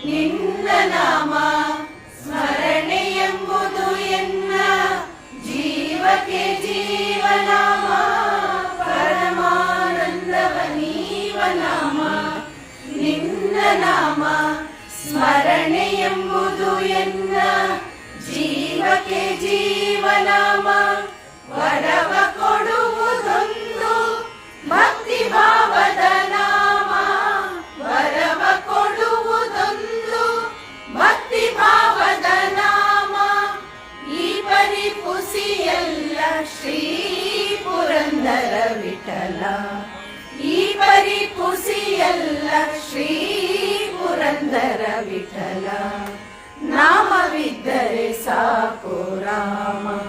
ನಿನ್ನ ನಾಮ ಸ್ಮರಣೆ ಎಂಬುದು ಎನ್ನ ಜೀವಕ್ಕೆ ಜೀವನಾಮ. ಪರಮಾನಂದವ ನೀವ ನಾಮ ನಿನ್ನ ನಾಮ ಸ್ಮರಣೆ ಎಂಬುದು ಎನ್ನ ಜೀವಕ್ಕೆ ಜೀವನಾಮ. ವರವ ಕೊಡುವುದೊಂದು ಭಕ್ತಿ ಭಾವದ ನಾಮ. ವರವ ಕೊಡುವುದೊಂದು ಭಕ್ತಿ ಭಾವದ ನಾಮ. ಈ ಪರಿಪುಸಿಯಲ್ಲ ಶ್ರೀ ಪುರಂದರ ವಿಠಲ. ಈ ಪರಿಪುಸಿಯಲ್ಲ ಶ್ರೀ ಪುರಂದರ ವಿಠಲ. ನಾಮವಿದ್ದರೆ ಸಾಕು ರಾಮ.